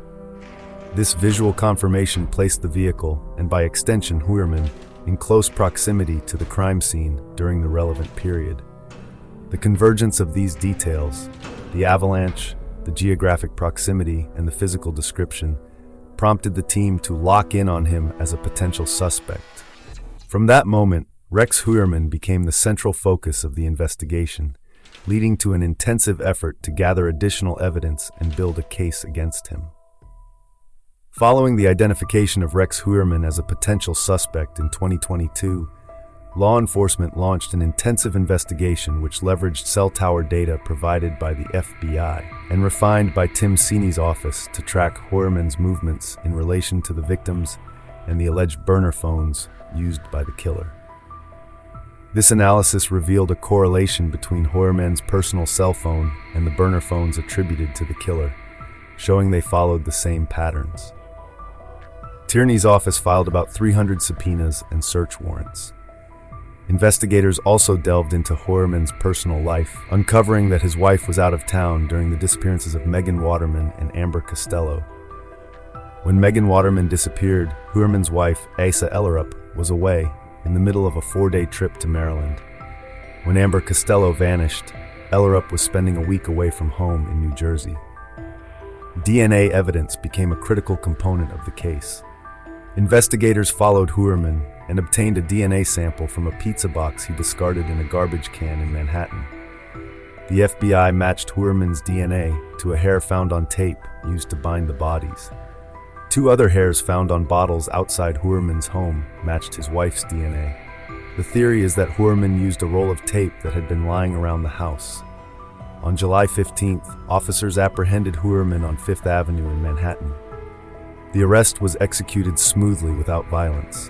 This visual confirmation placed the vehicle, and by extension Heuermann, in close proximity to the crime scene during the relevant period. The convergence of these details, the avalanche, the geographic proximity, and the physical description, prompted the team to lock in on him as a potential suspect. From that moment, Rex Heuermann became the central focus of the investigation, leading to an intensive effort to gather additional evidence and build a case against him. Following the identification of Rex Heuermann as a potential suspect in 2022, law enforcement launched an intensive investigation which leveraged cell tower data provided by the FBI and refined by Tim Seeney's office to track Heuermann's movements in relation to the victims and the alleged burner phones used by the killer. This analysis revealed a correlation between Heuermann's personal cell phone and the burner phones attributed to the killer, showing they followed the same patterns. Tierney's office filed about 300 subpoenas and search warrants. Investigators also delved into Heuermann's personal life, uncovering that his wife was out of town during the disappearances of Megan Waterman and Amber Costello. When Megan Waterman disappeared, Heuermann's wife, Asa Ellerup, was away, in the middle of a 4-day trip to Maryland. When Amber Costello vanished, Ellerup was spending a week away from home in New Jersey. DNA evidence became a critical component of the case. Investigators followed Heuermann and obtained a DNA sample from a pizza box he discarded in a garbage can in Manhattan. The FBI matched Heuermann's DNA to a hair found on tape used to bind the bodies. 2 other hairs found on bottles outside Heuermann's home matched his wife's DNA. The theory is that Heuermann used a roll of tape that had been lying around the house. On July 15th, officers apprehended Heuermann on 5th Avenue in Manhattan. The arrest was executed smoothly without violence.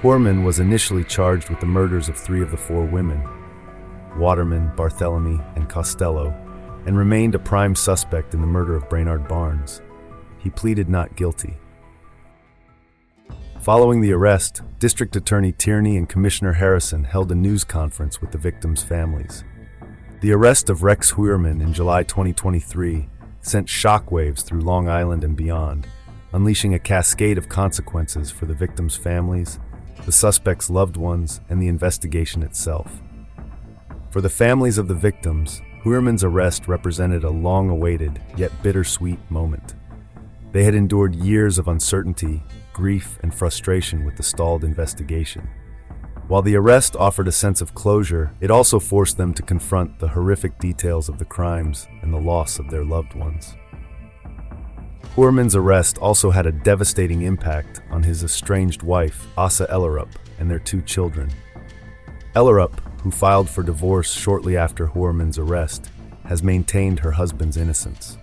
Heuermann was initially charged with the murders of 3 of the 4 women, Waterman, Barthélemy, and Costello, and remained a prime suspect in the murder of Brainard Barnes. He pleaded not guilty. Following the arrest, District Attorney Tierney and Commissioner Harrison held a news conference with the victims' families. The arrest of Rex Heuermann in July 2023 sent shockwaves through Long Island and beyond, unleashing a cascade of consequences for the victims' families, the suspects' loved ones, and the investigation itself. For the families of the victims, Heuermann's arrest represented a long-awaited, yet bittersweet moment. They had endured years of uncertainty, grief, and frustration with the stalled investigation. While the arrest offered a sense of closure, it also forced them to confront the horrific details of the crimes and the loss of their loved ones. Heuermann's arrest also had a devastating impact on his estranged wife, Asa Ellerup, and their 2 children. Ellerup, who filed for divorce shortly after Heuermann's arrest, has maintained her husband's innocence.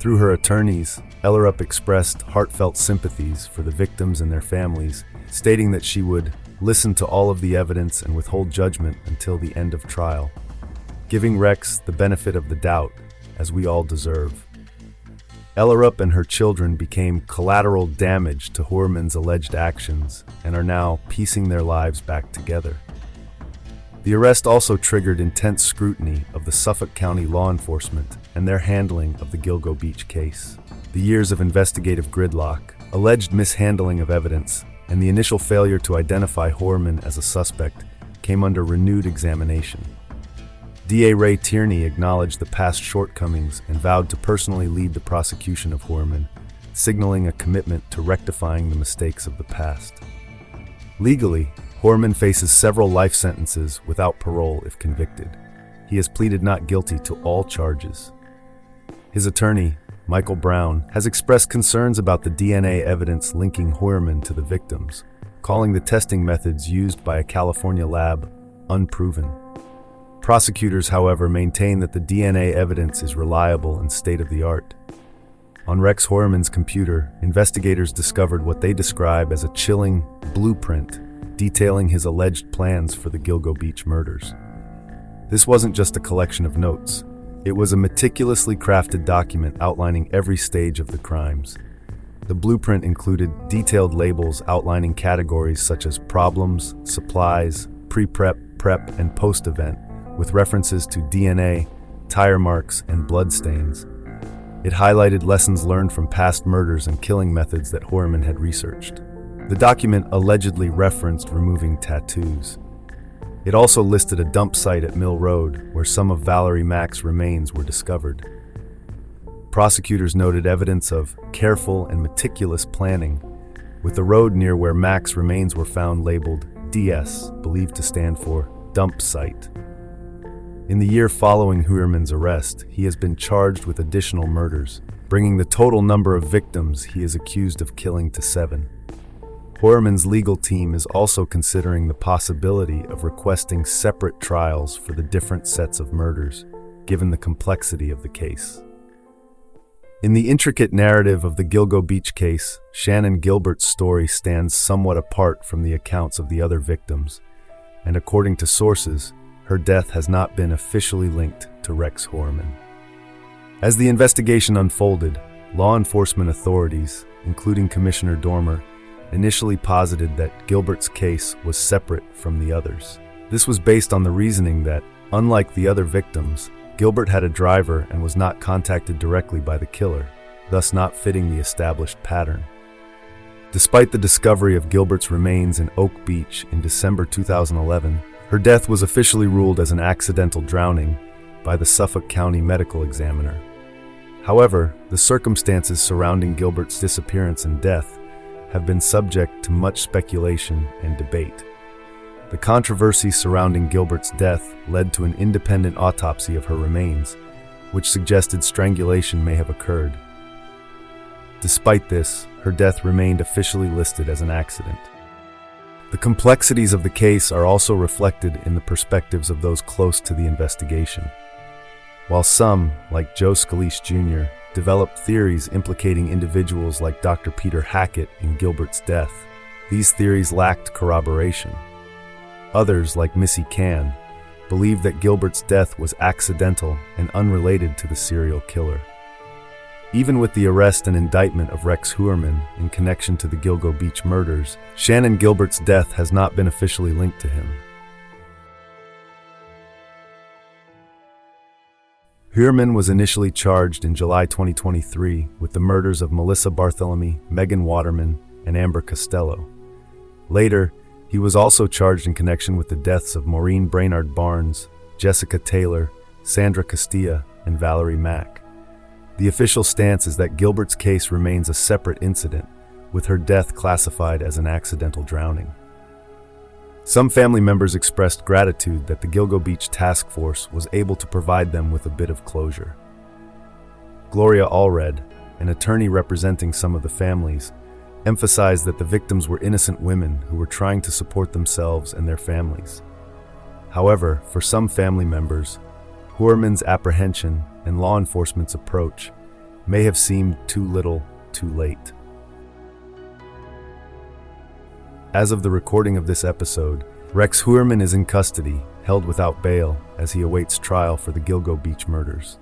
Through her attorneys, Ellerup expressed heartfelt sympathies for the victims and their families, stating that she would listen to all of the evidence and withhold judgment until the end of trial, giving Rex the benefit of the doubt, as we all deserve. Ellerup and her children became collateral damage to Heuermann's alleged actions and are now piecing their lives back together. The arrest also triggered intense scrutiny of the Suffolk County law enforcement and their handling of the Gilgo Beach case. The years of investigative gridlock, alleged mishandling of evidence, and the initial failure to identify Heuermann as a suspect came under renewed examination. DA Ray Tierney acknowledged the past shortcomings and vowed to personally lead the prosecution of Heuermann, signaling a commitment to rectifying the mistakes of the past. Legally, Heuermann faces several life sentences without parole if convicted. He has pleaded not guilty to all charges. His attorney, Michael Brown, has expressed concerns about the DNA evidence linking Heuermann to the victims, calling the testing methods used by a California lab unproven. Prosecutors, however, maintain that the DNA evidence is reliable and state-of-the-art. On Rex Heuermann's computer, investigators discovered what they describe as a chilling blueprint detailing his alleged plans for the Gilgo Beach murders. This wasn't just a collection of notes. It was a meticulously crafted document outlining every stage of the crimes. The blueprint included detailed labels outlining categories such as problems, supplies, pre-prep, prep, and post-event, with references to DNA, tire marks, and blood stains. It highlighted lessons learned from past murders and killing methods that Heuermann had researched. The document allegedly referenced removing tattoos. It also listed a dump site at Mill Road where some of Valerie Mack's remains were discovered. Prosecutors noted evidence of careful and meticulous planning, with the road near where Mack's remains were found labeled DS, believed to stand for dump site. In the year following Heuermann's arrest, he has been charged with additional murders, bringing the total number of victims he is accused of killing to 7. Heuermann's legal team is also considering the possibility of requesting separate trials for the different sets of murders, given the complexity of the case. In the intricate narrative of the Gilgo Beach case, Shannan Gilbert's story stands somewhat apart from the accounts of the other victims, and according to sources, her death has not been officially linked to Rex Heuermann. As the investigation unfolded, law enforcement authorities, including Commissioner Dormer, initially posited that Gilbert's case was separate from the others. This was based on the reasoning that, unlike the other victims, Gilbert had a driver and was not contacted directly by the killer, thus not fitting the established pattern. Despite the discovery of Gilbert's remains in Oak Beach in December 2011, her death was officially ruled as an accidental drowning by the Suffolk County Medical Examiner. However, the circumstances surrounding Gilbert's disappearance and death have been subject to much speculation and debate. The controversy surrounding Gilbert's death led to an independent autopsy of her remains, which suggested strangulation may have occurred. Despite this, her death remained officially listed as an accident. The complexities of the case are also reflected in the perspectives of those close to the investigation. While some, like Joe Scalise Jr., developed theories implicating individuals like Dr. Peter Hackett in Gilbert's death, these theories lacked corroboration. Others, like Missy Cann, believed that Gilbert's death was accidental and unrelated to the serial killer. Even with the arrest and indictment of Rex Heuermann in connection to the Gilgo Beach murders, Shannan Gilbert's death has not been officially linked to him. Heuermann was initially charged in July 2023 with the murders of Melissa Barthelemy, Megan Waterman, and Amber Costello. Later, he was also charged in connection with the deaths of Maureen Brainard Barnes, Jessica Taylor, Sandra Castilla, and Valerie Mack. The official stance is that Gilbert's case remains a separate incident, with her death classified as an accidental drowning. Some family members expressed gratitude that the Gilgo Beach Task Force was able to provide them with a bit of closure. Gloria Allred, an attorney representing some of the families, emphasized that the victims were innocent women who were trying to support themselves and their families. However, for some family members, Heuermann's apprehension and law enforcement's approach may have seemed too little, too late. As of the recording of this episode, Rex Heuermann is in custody, held without bail, as he awaits trial for the Gilgo beach murders.